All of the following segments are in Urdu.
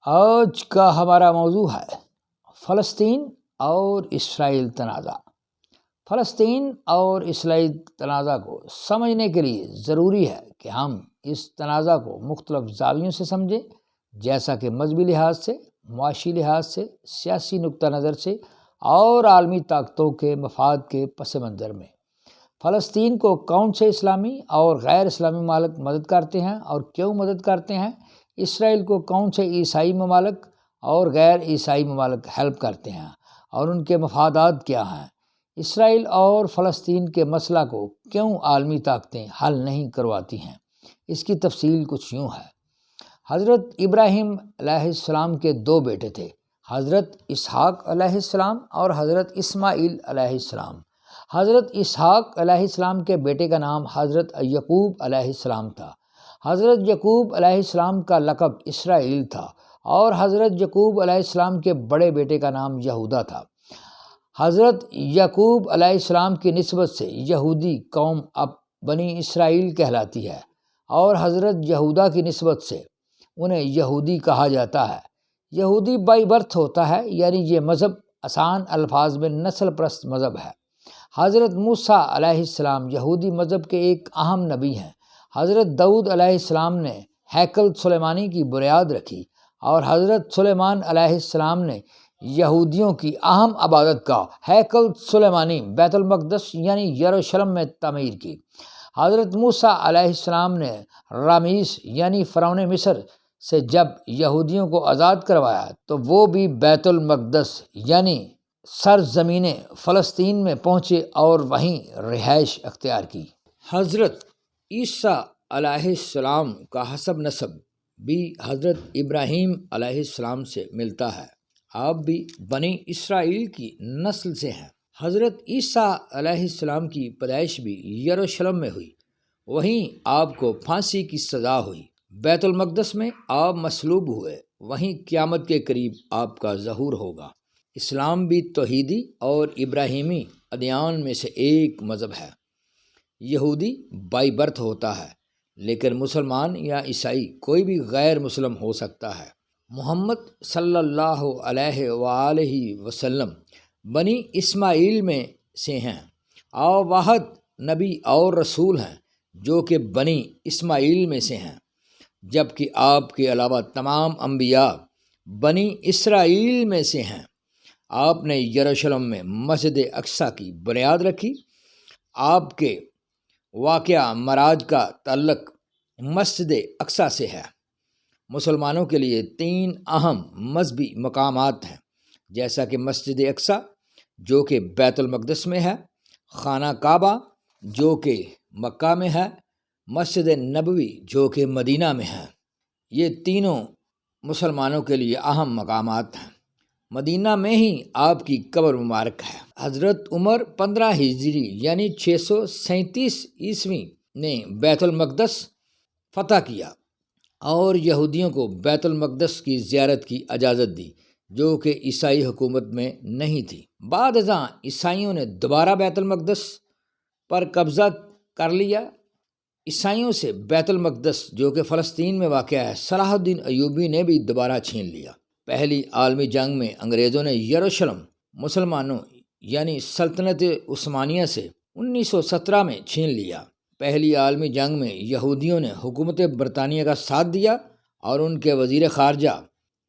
آج کا ہمارا موضوع ہے فلسطین اور اسرائیل تنازع۔ فلسطین اور اسرائیل تنازع کو سمجھنے کے لیے ضروری ہے کہ ہم اس تنازع کو مختلف زاویوں سے سمجھیں، جیسا کہ مذہبی لحاظ سے، معاشی لحاظ سے، سیاسی نقطہ نظر سے اور عالمی طاقتوں کے مفاد کے پس منظر میں۔ فلسطین کو کون سے اسلامی اور غیر اسلامی ممالک مدد کرتے ہیں اور کیوں مدد کرتے ہیں؟ اسرائیل کو کون سے عیسائی ممالک اور غیر عیسائی ممالک ہیلپ کرتے ہیں اور ان کے مفادات کیا ہیں؟ اسرائیل اور فلسطین کے مسئلہ کو کیوں عالمی طاقتیں حل نہیں کرواتی ہیں؟ اس کی تفصیل کچھ یوں ہے۔ حضرت ابراہیم علیہ السلام کے دو بیٹے تھے، حضرت اسحاق علیہ السلام اور حضرت اسماعیل علیہ السلام۔ حضرت اسحاق علیہ السلام کے بیٹے کا نام حضرت یعقوب علیہ السلام تھا۔ حضرت یعقوب علیہ السلام کا لقب اسرائیل تھا اور حضرت یعقوب علیہ السلام کے بڑے بیٹے کا نام یہودا تھا۔ حضرت یعقوب علیہ السلام کی نسبت سے یہودی قوم اب بنی اسرائیل کہلاتی ہے اور حضرت یہودا کی نسبت سے انہیں یہودی کہا جاتا ہے۔ یہودی بائی برتھ ہوتا ہے، یعنی یہ مذہب آسان الفاظ میں نسل پرست مذہب ہے۔ حضرت موسیٰ علیہ السلام یہودی مذہب کے ایک اہم نبی ہیں۔ حضرت داؤد علیہ السلام نے ہیکل سلیمانی کی بنیاد رکھی اور حضرت سلیمان علیہ السلام نے یہودیوں کی اہم عبادت گاہ ہیکل سلیمانی بیت المقدس یعنی یروشلم میں تعمیر کی۔ حضرت موسیٰ علیہ السلام نے رامیس یعنی فرعون مصر سے جب یہودیوں کو آزاد کروایا تو وہ بھی بیت المقدس یعنی سرزمین فلسطین میں پہنچے اور وہیں رہائش اختیار کی۔ حضرت عیسیٰ علیہ السلام کا حسب نسب بھی حضرت ابراہیم علیہ السلام سے ملتا ہے، آپ بھی بنی اسرائیل کی نسل سے ہیں۔ حضرت عیسیٰ علیہ السلام کی پیدائش بھی یروشلم میں ہوئی، وہیں آپ کو پھانسی کی سزا ہوئی۔ بیت المقدس میں آپ مصلوب ہوئے، وہیں قیامت کے قریب آپ کا ظہور ہوگا۔ اسلام بھی توحیدی اور ابراہیمی ادیان میں سے ایک مذہب ہے۔ یہودی بائی برتھ ہوتا ہے، لیکن مسلمان یا عیسائی کوئی بھی غیر مسلم ہو سکتا ہے۔ محمد صلی اللہ علیہ وآلہ وسلم بنی اسماعیل میں سے ہیں اور واحد نبی اور رسول ہیں جو کہ بنی اسماعیل میں سے ہیں، جبکہ آپ کے علاوہ تمام انبیاء بنی اسرائیل میں سے ہیں۔ آپ نے یروشلم میں مسجد اقصیٰ کی بنیاد رکھی۔ آپ کے واقعہ معراج کا تعلق مسجد اقصیٰ سے ہے۔ مسلمانوں کے لیے 3 اہم مذہبی مقامات ہیں، جیسا کہ مسجد اقصیٰ جو کہ بیت المقدس میں ہے، خانہ کعبہ جو کہ مکہ میں ہے، مسجد نبوی جو کہ مدینہ میں ہے۔ یہ تینوں مسلمانوں کے لیے اہم مقامات ہیں۔ مدینہ میں ہی آپ کی قبر مبارک ہے۔ حضرت عمر 15 ہجری یعنی 637 عیسوی نے بیت المقدس فتح کیا اور یہودیوں کو بیت المقدس کی زیارت کی اجازت دی، جو کہ عیسائی حکومت میں نہیں تھی۔ بعد ازاں عیسائیوں نے دوبارہ بیت المقدس پر قبضہ کر لیا۔ عیسائیوں سے بیت المقدس جو کہ فلسطین میں واقع ہے صلاح الدین ایوبی نے بھی دوبارہ چھین لیا۔ پہلی عالمی جنگ میں انگریزوں نے یروشلم مسلمانوں یعنی سلطنت عثمانیہ سے 1917 میں چھین لیا۔ پہلی عالمی جنگ میں یہودیوں نے حکومت برطانیہ کا ساتھ دیا اور ان کے وزیر خارجہ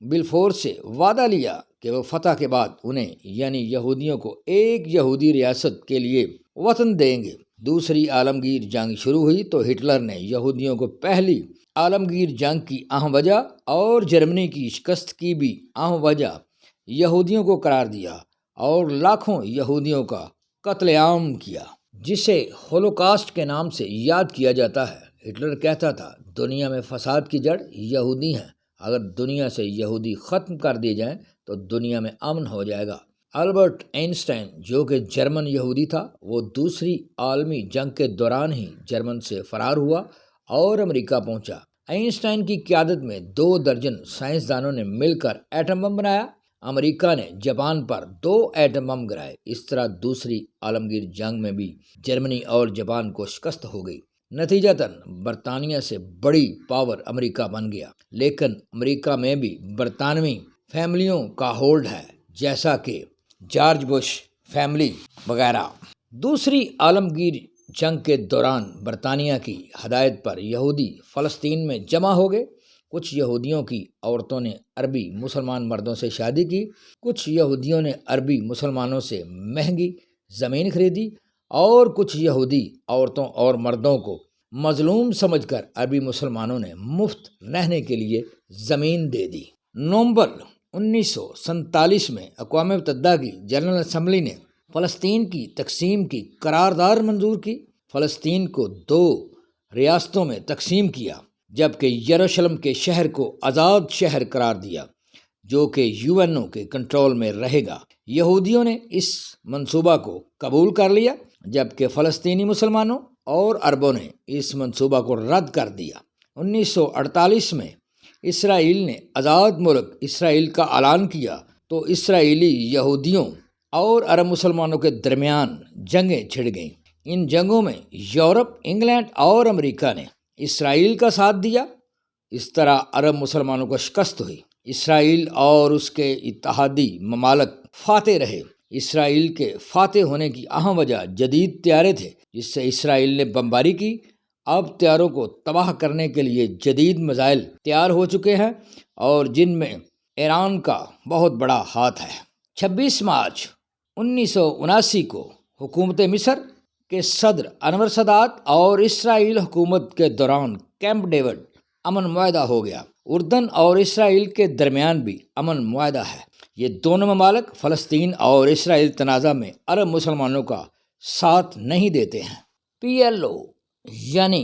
بلفور سے وعدہ لیا کہ وہ فتح کے بعد انہیں یعنی یہودیوں کو ایک یہودی ریاست کے لیے وطن دیں گے۔ دوسری عالمگیر جنگ شروع ہوئی تو ہٹلر نے یہودیوں کو پہلی عالمگیر جنگ کی اہم وجہ اور جرمنی کی شکست کی بھی اہم وجہ یہودیوں کو قرار دیا اور لاکھوں یہودیوں کا قتل عام کیا، جسے ہولوکاسٹ کے نام سے یاد کیا جاتا ہے۔ ہٹلر کہتا تھا دنیا میں فساد کی جڑ یہودی ہیں، اگر دنیا سے یہودی ختم کر دیے جائیں تو دنیا میں امن ہو جائے گا۔ البرٹ آئنسٹائن جو کہ جرمن یہودی تھا، وہ دوسری عالمی جنگ کے دوران ہی جرمن سے فرار ہوا اور امریکہ پہنچا۔ آئنسٹائن کی قیادت میں 2 درجن سائنسدانوں نے مل کر ایٹم بم بنایا۔ امریکہ نے جاپان پر 2 ایٹم بم گرائے۔ اس طرح دوسری عالمگیر جنگ میں بھی جرمنی اور جاپان کو شکست ہو گئی۔ نتیجتاً برطانیہ سے بڑی پاور امریکہ بن گیا، لیکن امریکہ میں بھی برطانوی فیملیوں کا ہولڈ ہے، جیسا کہ جارج بش فیملی وغیرہ۔ دوسری عالمگیر جنگ کے دوران برطانیہ کی ہدایت پر یہودی فلسطین میں جمع ہو گئے۔ کچھ یہودیوں کی عورتوں نے عربی مسلمان مردوں سے شادی کی، کچھ یہودیوں نے عربی مسلمانوں سے مہنگی زمین خریدی، اور کچھ یہودی عورتوں اور مردوں کو مظلوم سمجھ کر عربی مسلمانوں نے مفت رہنے کے لیے زمین دے دی۔ نومبر 1947 میں اقوام متحدہ کی جنرل اسمبلی نے فلسطین کی تقسیم کی قرارداد منظور کی۔ فلسطین کو 2 ریاستوں میں تقسیم کیا، جبکہ یروشلم کے شہر کو آزاد شہر قرار دیا، جو کہ UNO کے کنٹرول میں رہے گا۔ یہودیوں نے اس منصوبہ کو قبول کر لیا، جبکہ فلسطینی مسلمانوں اور عربوں نے اس منصوبہ کو رد کر دیا۔ 1948 میں اسرائیل نے آزاد ملک اسرائیل کا اعلان کیا تو اسرائیلی یہودیوں اور عرب مسلمانوں کے درمیان جنگیں چھڑ گئیں۔ ان جنگوں میں یورپ، انگلینڈ اور امریکہ نے اسرائیل کا ساتھ دیا۔ اس طرح عرب مسلمانوں کو شکست ہوئی۔ اسرائیل اور اس کے اتحادی ممالک فاتح رہے۔ اسرائیل کے فاتح ہونے کی اہم وجہ جدید طیارے تھے، جس سے اسرائیل نے بمباری کی۔ اب طیاروں کو تباہ کرنے کے لیے جدید میزائل تیار ہو چکے ہیں، اور جن میں ایران کا بہت بڑا ہاتھ ہے۔ 26 مارچ 1979 کو حکومت مصر کے صدر انور سادات اور اسرائیل حکومت کے دوران کیمپ ڈیوڈ امن معاہدہ ہو گیا۔ اردن اور اسرائیل کے درمیان بھی امن معاہدہ ہے۔ یہ دونوں ممالک فلسطین اور اسرائیل تنازع میں عرب مسلمانوں کا ساتھ نہیں دیتے ہیں۔ PLO یعنی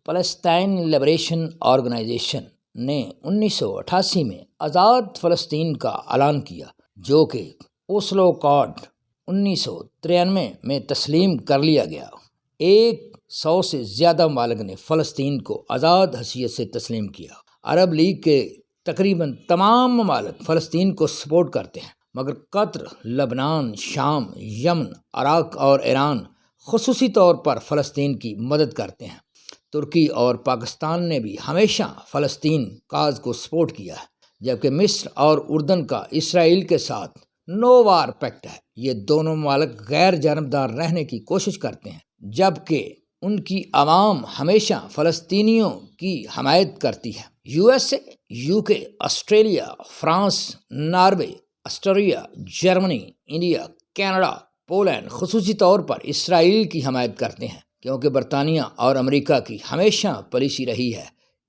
پیلسٹائن لبریشن آرگنائزیشن نے 1988 میں آزاد فلسطین کا اعلان کیا، جو کہ اوسلو اکارڈ 1993 میں تسلیم کر لیا گیا۔ 100 سے زیادہ ممالک نے فلسطین کو آزاد حیثیت سے تسلیم کیا۔ عرب لیگ کے تقریباً تمام ممالک فلسطین کو سپورٹ کرتے ہیں، مگر قطر، لبنان، شام، یمن، عراق اور ایران خصوصی طور پر فلسطین کی مدد کرتے ہیں۔ ترکی اور پاکستان نے بھی ہمیشہ فلسطین کاز کو سپورٹ کیا ہے، جبکہ مصر اور اردن کا اسرائیل کے ساتھ نو وار پیکٹ ہے۔ یہ دونوں ممالک غیر جانبدار رہنے کی کوشش کرتے ہیں، جبکہ ان کی عوام ہمیشہ فلسطینیوں کی حمایت کرتی ہے۔ USA، UK، Australia, France, Norway, Austria, Germany, India, Canada, Poland خصوصی طور پر اسرائیل کی حمایت کرتے ہیں، کیونکہ برطانیہ اور امریکہ کی ہمیشہ پالیسی رہی ہے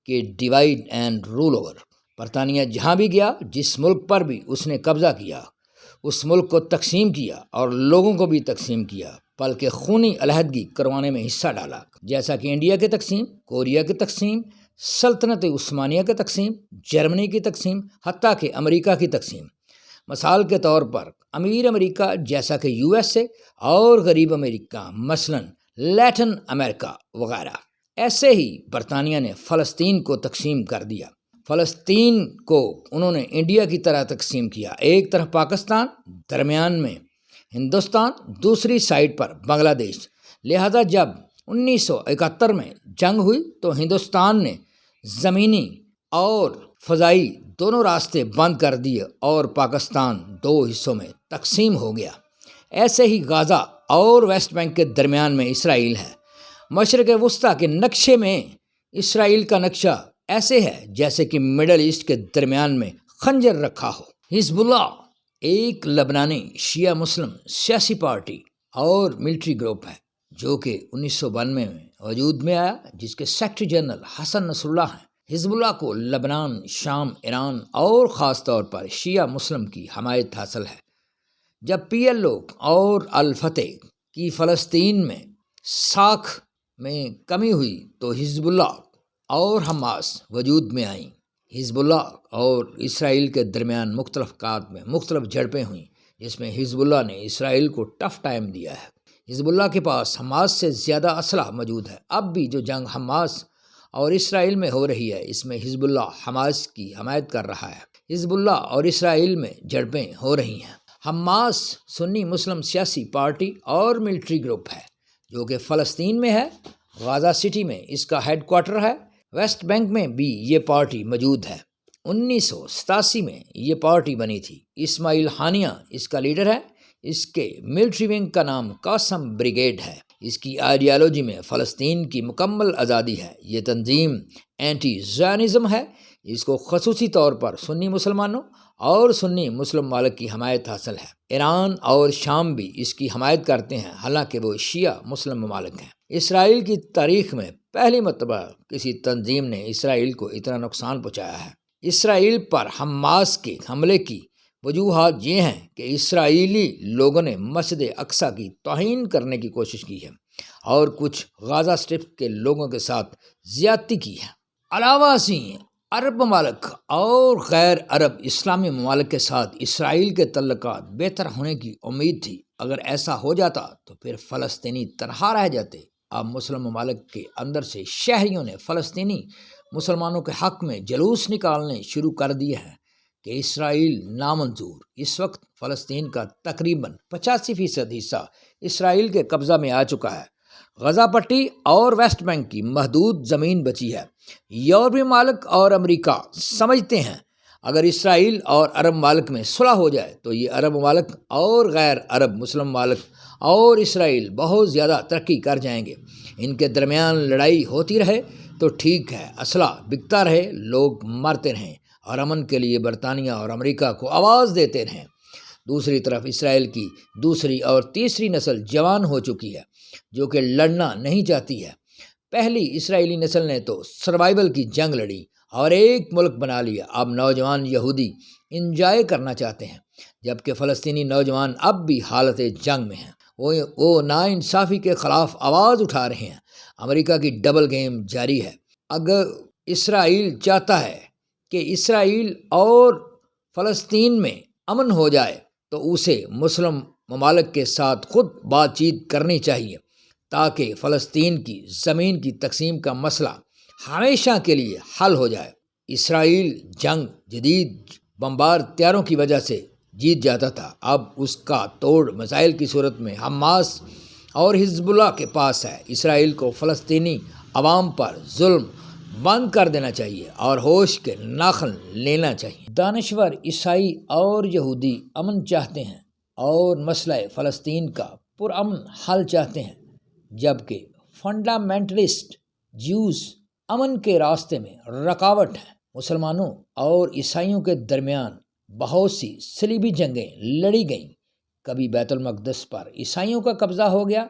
کہ ڈیوائڈ اینڈ رول اوور۔ برطانیہ جہاں بھی گیا، جس ملک پر بھی اس نے قبضہ کیا، اس ملک کو تقسیم کیا اور لوگوں کو بھی تقسیم کیا، بلکہ خونی علیحدگی کروانے میں حصہ ڈالا، جیسا کہ انڈیا کی تقسیم، کوریا کی تقسیم، سلطنت عثمانیہ کی تقسیم، جرمنی کی تقسیم، حتیٰ کہ امریکہ کی تقسیم۔ مثال کے طور پر امیر امریکہ جیسا کہ USA اور غریب امریکہ مثلاً لیٹن امریکہ وغیرہ۔ ایسے ہی برطانیہ نے فلسطین کو تقسیم کر دیا۔ فلسطین کو انہوں نے انڈیا کی طرح تقسیم کیا، ایک طرف پاکستان، درمیان میں ہندوستان، دوسری سائڈ پر بنگلہ دیش۔ لہذا جب 1971 میں جنگ ہوئی تو ہندوستان نے زمینی اور فضائی دونوں راستے بند کر دیے اور پاکستان 2 حصوں میں تقسیم ہو گیا۔ ایسے ہی غزہ اور ویسٹ بینک کے درمیان میں اسرائیل ہے۔ مشرق وسطیٰ کے نقشے میں اسرائیل کا نقشہ ایسے ہے جیسے کہ مڈل ایسٹ کے درمیان میں خنجر رکھا ہو۔ حزب اللہ ایک لبنانی شیعہ مسلم سیاسی پارٹی اور ملٹری گروپ ہے، جو کہ 1992 میں وجود میں آیا، جس کے سیکرٹری جنرل حسن نصر اللہ ہیں۔ حزب اللہ کو لبنان، شام، ایران اور خاص طور پر شیعہ مسلم کی حمایت حاصل ہے۔ جب PLO اور الفتح کی فلسطین میں ساکھ میں کمی ہوئی تو حزب اللہ اور حماس وجود میں آئیں۔ حزب اللہ اور اسرائیل کے درمیان مختلف اوقات میں مختلف جھڑپیں ہوئیں، جس میں حزب اللہ نے اسرائیل کو ٹف ٹائم دیا ہے۔ حزب اللہ کے پاس حماس سے زیادہ اسلحہ موجود ہے۔ اب بھی جو جنگ حماس اور اسرائیل میں ہو رہی ہے، اس میں حزب اللہ حماس کی حمایت کر رہا ہے۔ حزب اللہ اور اسرائیل میں جھڑپیں ہو رہی ہیں۔ حماس سنی مسلم سیاسی پارٹی اور ملٹری گروپ ہے، جو کہ فلسطین میں ہے غازہ سٹی میں اس کا ہیڈ کوارٹر ہے۔ ویسٹ بینک میں بھی یہ پارٹی موجود ہے۔ 1987 میں یہ پارٹی بنی تھی۔ اسماعیل ہانیہ اس کا لیڈر ہے۔ اس کے ملٹری ونگ کا نام قاسم بریگیڈ ہے۔ اس کی آئیڈیالوجی میں فلسطین کی مکمل آزادی ہے۔ یہ تنظیم اینٹی زائنزم ہے۔ اس کو خصوصی طور پر سنی مسلمانوں اور سنی مسلم ممالک کی حمایت حاصل ہے۔ ایران اور شام بھی اس کی حمایت کرتے ہیں، حالانکہ وہ شیعہ مسلم ممالک ہیں۔ اسرائیل کی تاریخ میں پہلی مرتبہ کسی تنظیم نے اسرائیل کو اتنا نقصان پہنچایا ہے۔ اسرائیل پر حماس کے حملے کی وجوہات یہ ہیں کہ اسرائیلی لوگوں نے مسجد اقصی کی توہین کرنے کی کوشش کی ہے اور کچھ غازہ اسٹرپ کے لوگوں کے ساتھ زیادتی کی ہے۔ علاوہ ازیں عرب ممالک اور غیر عرب اسلامی ممالک کے ساتھ اسرائیل کے تعلقات بہتر ہونے کی امید تھی۔ اگر ایسا ہو جاتا تو پھر فلسطینی تنہا رہ جاتے۔ اب مسلم ممالک کے اندر سے شہریوں نے فلسطینی مسلمانوں کے حق میں جلوس نکالنے شروع کر دیے ہیں کہ اسرائیل نامنظور۔ اس وقت فلسطین کا تقریباً 85% حصہ اسرائیل کے قبضہ میں آ چکا ہے۔ غزہ پٹی اور ویسٹ بینک کی محدود زمین بچی ہے۔ یورپی ممالک اور امریکہ سمجھتے ہیں اگر اسرائیل اور عرب ممالک میں صلح ہو جائے تو یہ عرب ممالک اور غیر عرب مسلم ممالک اور اسرائیل بہت زیادہ ترقی کر جائیں گے۔ ان کے درمیان لڑائی ہوتی رہے تو ٹھیک ہے، اسلحہ بکتا رہے، لوگ مرتے رہیں اور امن کے لیے برطانیہ اور امریکہ کو آواز دیتے رہیں۔ دوسری طرف اسرائیل کی دوسری اور تیسری نسل جوان ہو چکی ہے جو کہ لڑنا نہیں چاہتی ہے۔ پہلی اسرائیلی نسل نے تو سروائیول کی جنگ لڑی اور ایک ملک بنا لیا۔ اب نوجوان یہودی انجوائے کرنا چاہتے ہیں، جبکہ فلسطینی نوجوان اب بھی حالت جنگ میں ہیں۔ وہ ناانصافی کے خلاف آواز اٹھا رہے ہیں۔ امریکہ کی ڈبل گیم جاری ہے۔ اگر اسرائیل چاہتا ہے کہ اسرائیل اور فلسطین میں امن ہو جائے تو اسے مسلم ممالک کے ساتھ خود بات چیت کرنی چاہیے تاکہ فلسطین کی زمین کی تقسیم کا مسئلہ ہمیشہ کے لیے حل ہو جائے۔ اسرائیل جنگ جدید بمبار طیاروں کی وجہ سے جیت جاتا تھا، اب اس کا توڑ میزائل کی صورت میں حماس اور حزب اللہ کے پاس ہے۔ اسرائیل کو فلسطینی عوام پر ظلم بند کر دینا چاہیے اور ہوش کے ناخن لینا چاہیے۔ دانشور عیسائی اور یہودی امن چاہتے ہیں اور مسئلہ فلسطین کا پرامن حل چاہتے ہیں، جبکہ فنڈامنٹلسٹ جیوز امن کے راستے میں رکاوٹ ہیں۔ مسلمانوں اور عیسائیوں کے درمیان بہت سی صلیبی جنگیں لڑی گئیں۔ کبھی بیت المقدس پر عیسائیوں کا قبضہ ہو گیا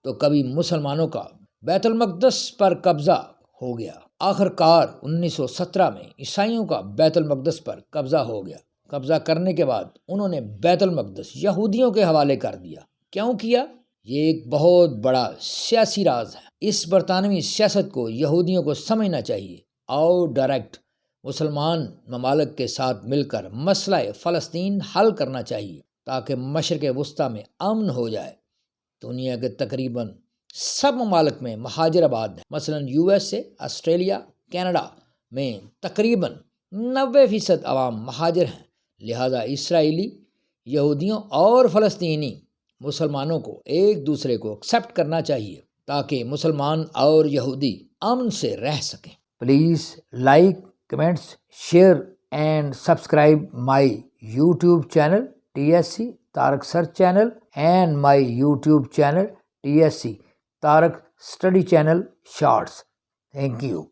تو کبھی مسلمانوں کا بیت المقدس پر قبضہ ہو گیا۔ آخر کار 1917 میں عیسائیوں کا بیت المقدس پر قبضہ ہو گیا۔ قبضہ کرنے کے بعد انہوں نے بیت المقدس یہودیوں کے حوالے کر دیا۔ کیوں کیا؟ یہ ایک بہت بڑا سیاسی راز ہے۔ اس برطانوی سیاست کو یہودیوں کو سمجھنا چاہیے اور ڈائریکٹ مسلمان ممالک کے ساتھ مل کر مسئلہ فلسطین حل کرنا چاہیے تاکہ مشرق وسطیٰ میں امن ہو جائے۔ دنیا کے تقریباً سب ممالک میں مہاجر آباد ہیں، مثلاً USA، آسٹریلیا، کینیڈا میں تقریباً 90% عوام مہاجر ہیں۔ لہذا اسرائیلی یہودیوں اور فلسطینی مسلمانوں کو ایک دوسرے کو ایکسیپٹ کرنا چاہیے تاکہ مسلمان اور یہودی امن سے رہ سکیں۔ Please like, comments, share and subscribe my YouTube channel TSC Tariq Search Channel and my YouTube channel TSC Tariq Study Channel Shorts. Thank you.